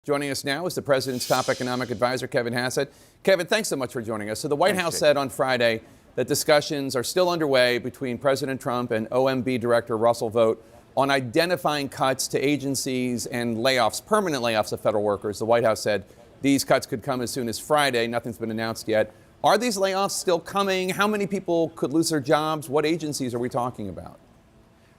Joining us now is the president's top economic advisor, Kevin Hassett. Kevin, thanks so much for joining us. So the White House said on Friday that discussions are still underway between President Trump and OMB Director Russell Vought on identifying cuts to agencies and layoffs, permanent layoffs of federal workers. The White House said these cuts could come as soon as Friday. Nothing's been announced yet. Are these layoffs still coming? How many people could lose their jobs? What agencies are we talking about?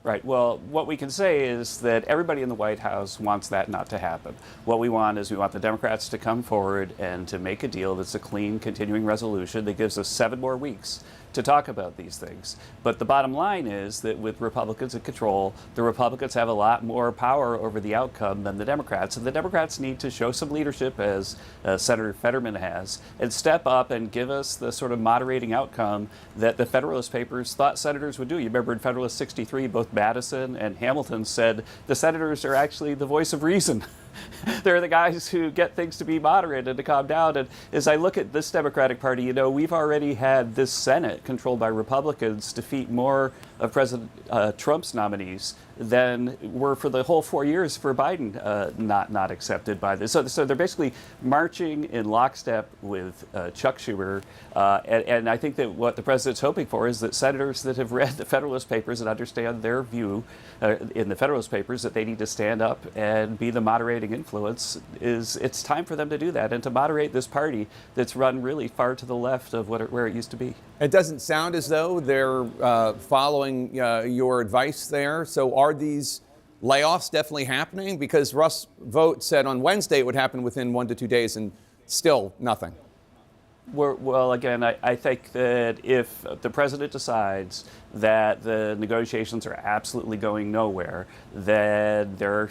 Right. Well, what we can say is that everybody in the White House wants that not to happen. What we want is we want the Democrats to come forward and to make a deal that's a clean, continuing resolution that gives us 7 more weeks to talk about these things. But the bottom line is that with Republicans in control, the Republicans have a lot more power over the outcome than the Democrats. And the Democrats need to show some leadership, as Senator Fetterman has, and step up and give us the sort of moderating outcome that the Federalist Papers thought senators would do. You remember in Federalist 63, both Madison and Hamilton said the senators are actually the voice of reason. They're the guys who get things to be moderate and to calm down. And as I look at this Democratic Party, you know, we've already had this Senate controlled by Republicans defeat more of President Trump's nominees than were for the whole 4 years for Biden not accepted by this. So they're basically marching in lockstep with Chuck Schumer. And I think that what the president's hoping for is that senators that have read the Federalist Papers and understand their view in the Federalist Papers that they need to stand up and be the moderating influence, it's time for them to do that and to moderate this party that's run really far to the left of where it used to be. It doesn't sound as though they're following your advice there. So are these layoffs definitely happening? Because Russ Vought said on Wednesday it would happen within 1 to 2 days, and still nothing. Well, again, I think that if the president decides that the negotiations are absolutely going nowhere, then there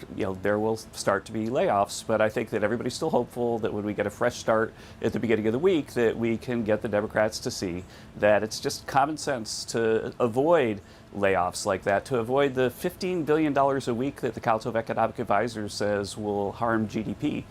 will start to be layoffs. But I think that everybody's still hopeful that when we get a fresh start at the beginning of the week, that we can get the Democrats to see that it's just common sense to avoid layoffs like that, to avoid the $15 billion a week that the Council of Economic Advisors says will harm GDP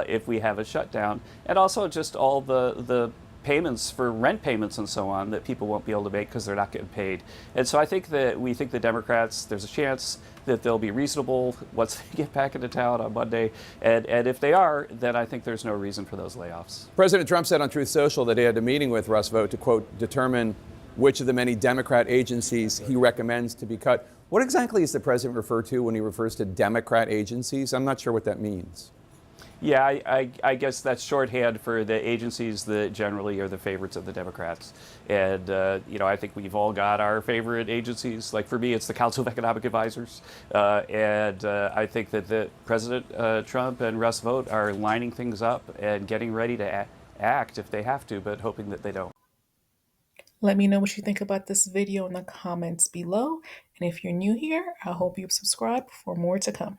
if we have a shutdown, and also just all the payments for rent payments and so on that people won't be able to make because they're not getting paid. And so I think that we think the Democrats, there's a chance that they'll be reasonable once they get back into town on Monday. And if they are, then I think there's no reason for those layoffs. President Trump said on Truth Social that he had a meeting with Russ Vought to, quote, determine which of the many Democrat agencies he recommends to be cut. What exactly is the president refer to when he refers to Democrat agencies? I'm not sure what that means. Yeah, I guess that's shorthand for the agencies that generally are the favorites of the Democrats. And, I think we've all got our favorite agencies. Like for me, it's the Council of Economic Advisors. I think that President Trump and Russ Vought are lining things up and getting ready to act if they have to, but hoping that they don't. Let me know what you think about this video in the comments below. And if you're new here, I hope you subscribe for more to come.